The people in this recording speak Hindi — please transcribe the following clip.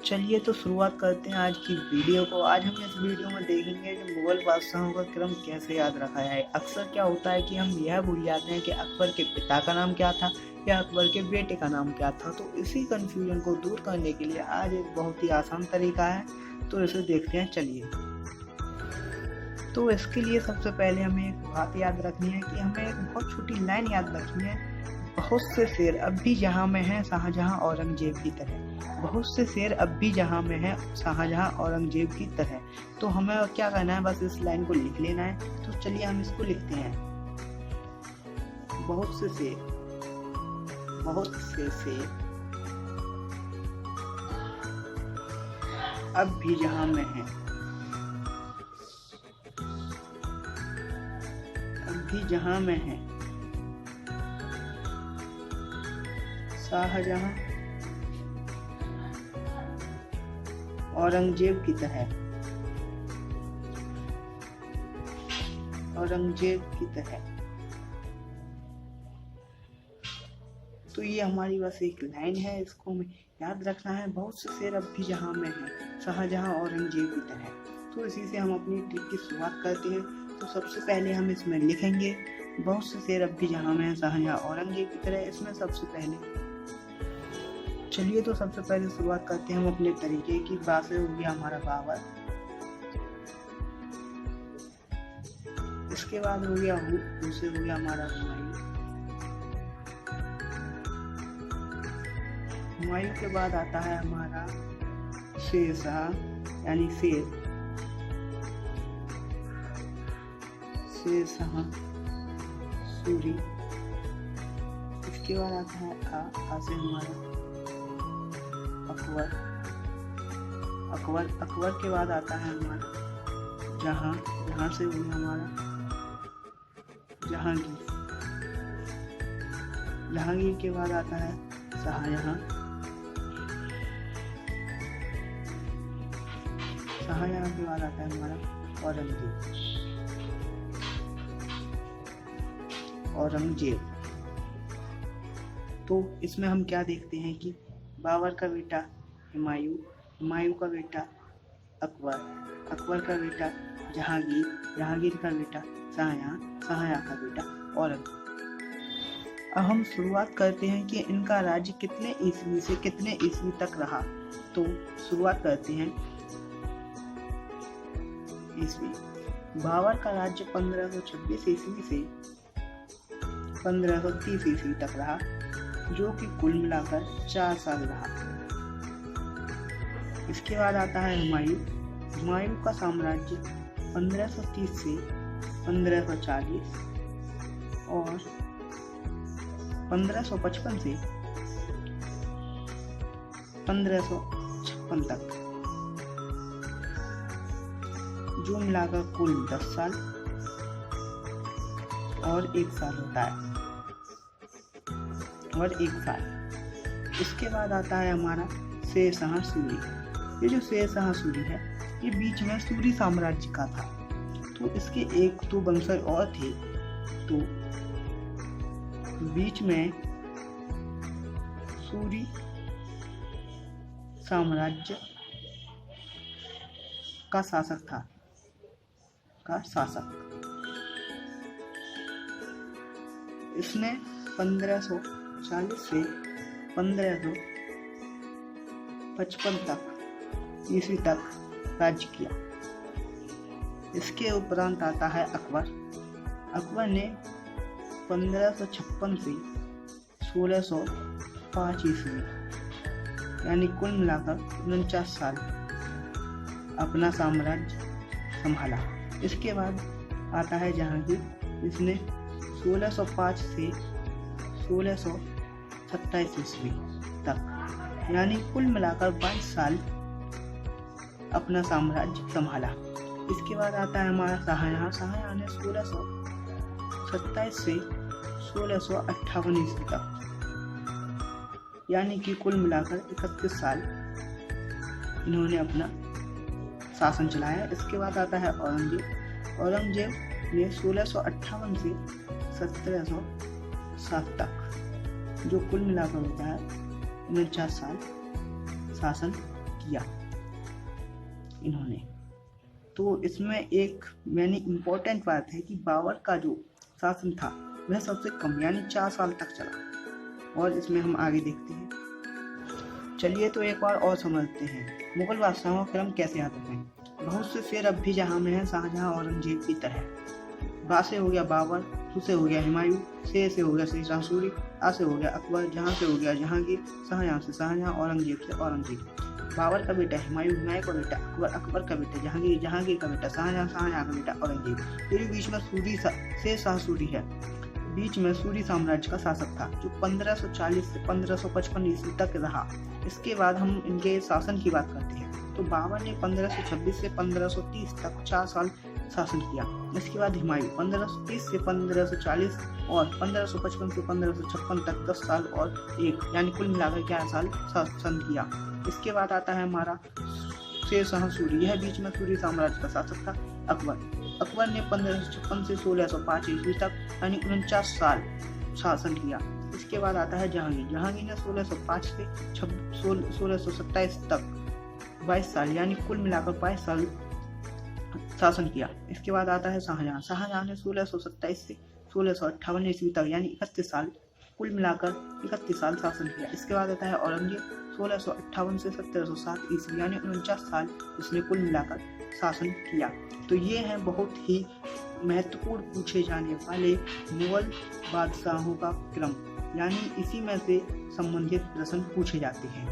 चलिए तो शुरुआत करते हैं आज की वीडियो को। आज हम इस वीडियो में देखेंगे कि मुगल बादशाहों का क्रम कैसे याद रखा जाए। अक्सर क्या होता है कि हम यह भूल जाते हैं कि अकबर के पिता का नाम क्या था या अकबर के बेटे का नाम क्या था। तो इसी कंफ्यूजन को दूर करने के लिए आज एक बहुत ही आसान तरीका है, तो इसे देखते हैं। चलिए, तो इसके लिए सबसे पहले हमें एक बात याद रखनी है कि हमें एक बहुत छोटी लाइन याद रखनी है। बहुत से शेर अब भी जहां में हैं शाहजहां औरंगजेब की तरह। बहुत से शेर अब भी जहां में हैं शाहजहां औरंगजेब की तरह। तो हमें क्या करना है, बस इस लाइन को लिख लेना है। तो चलिए हम इसको लिखते हैं। बहुत से शेर, बहुत से शेर अब भी जहां में हैं, अब भी जहां में हैं शाहजहां औरंगजेब की तरह, औरंगजेब की तरह। तो ये हमारी बस एक लाइन है, इसको हमें याद रखना है। बहुत से शेर अब भी जहां में हैं शाहजहां औरंगजेब की तरह। तो इसी से हम अपनी ट्रिक की शुरुआत करते हैं। तो सबसे पहले हम इसमें लिखेंगे बहुत से शेर अब भी जहां में हैं शाहजहां औरंगजेब की तरह। इसमें सबसे पहले चलिए तो सबसे पहले शुरुआत करते हैं हम अपने तरीके की। बा से हो गया हमारा बाबर, इसके बाद हो गया हु से हो गया हमारा हुमायूं, हुमायूं के बाद आता है हमारा शेर शाह यानी शेर, शेर शाह सूरी। इसके बाद आता है आ से हमारा अकबर, अकबर के बाद आता है हमारा जहां, जहां से हुआ हमारा जहांगीर, जहांगीर के बाद आता है शाहजहां, शाहजहां के बाद आता है हमारा औरंगजेब, औरंगजेब। तो इसमें हम क्या देखते हैं कि बाबर का बेटा हुमायूं, हुमायूं का बेटा अकबर, अकबर का बेटा जहांगीर, जहांगीर का बेटा शाहजहां, शाहजहां का बेटा औरंगजेब। अब हम शुरुआत करते हैं कि इनका राज्य कितने ईस्वी से कितने ईस्वी तक रहा। तो शुरुआत करते हैं ईस्वी। बाबर का राज्य 1526 ईस्वी से 1530 ईस्वी तक रहा, जो कि कुल मिलाकर 4 साल रहा। इसके बाद आता है हुमायूं। हुमायूं का साम्राज्य 1530 से 1540 और 1555 से 1556 तक, जो मिलाकर कुल 10 साल और 1 साल होता है, और 1 साल। इसके बाद आता है हमारा शेर शाह सूरी। ये जो शेर शाह सूरी है, ये बीच में सूरी साम्राज्य का था। तो इसके एक दो वंशज और थे, तो बीच में सूरी साम्राज्य का शासक था, का शासक। इसने 1540 से 1555 तक ईस्वी तक राज्य किया। इसके उपरांत आता है अकबर। अकबर ने 1556 से 1605 ईस्वी यानी कुल मिलाकर 49 साल अपना साम्राज्य संभाला। इसके बाद आता है जहांगीर। इसने 1605 से 1627 ईस्वी तक यानी कुल मिलाकर 22 साल अपना साम्राज्य संभाला। इसके बाद आता है हमारा शाहजहां। शाहजहां ने 1627 से 1658 ईस्वी तक यानी कि कुल मिलाकर 31 साल इन्होंने अपना शासन चलाया। इसके बाद आता है औरंगजेब। औरंगजेब ने 1658 से 1707 तक, जो कुल मिलाकर होता है 49 साल शासन किया इन्होंने। तो इसमें एक यानी इम्पोर्टेंट बात है कि बाबर का जो शासन था वह सबसे कम यानी 4 साल तक चला। और इसमें हम आगे देखते हैं। चलिए तो एक बार और समझते हैं मुगल बादशाहों का क्रम कैसे आता है। बहुत से शेर अब भी जहाँ में है शाहजहाँ औरंगजेब की तरह। बा से हो गया बाबर, सु से हो गया हुमायूं, से हो गया शेरशाह सूरी, आ से हो गया अकबर, जहाँ से हो गया जहांगीर, शाहजहाँ से शाहजहाँ, औरंगजेब से औरंगजेब। बाबर का बेटा हुमायूं, हुमायूं का बेटा अकबर, अकबर का बेटा जहांगीर, जहांगीर का बेटा शाहजहाँ, शाहजहाँ का बेटा औरंगजेब। फिर बीच में शेरशाह सूरी है, बीच में सूरी साम्राज्य का शासक था जो 1540 से 1555 ईस्वी तक रहा। इसके बाद हम इनके शासन की बात करते हैं। तो बाबर ने 1526 से 1530 तक 4 साल शासन किया। इसके बाद हुमायूं 1530 से 1540 और 1555 से 1556 तक 10 साल और 1 यानी कुल मिलाकर 11 साल शासन किया। इसके बाद आता है हमारा शेरशाह सूरी, यह बीच में सूरी साम्राज्य का शासक था। अकबर ने 1556 से 1605 ईस्वी तक यानी 49 साल शासन किया। इसके बाद आता है जहांगीर ने 1605 से 1627 तक 22 साल यानी कुल मिलाकर 22 साल शासन किया। इसके बाद आता है शाहजहाँ ने 1627 से 1658 ईस्वी तक यानी 31 साल कुल मिलाकर 31 साल शासन किया। इसके बाद आता है औरंगजेब 1658 से 1707 ईस्वी यानी 49 साल इसने कुल मिलाकर शासन किया। तो ये हैं बहुत ही महत्वपूर्ण पूछे जाने वाले मुगल बादशाहों का क्रम, यानी इसी में से संबंधित प्रश्न पूछे जाते हैं।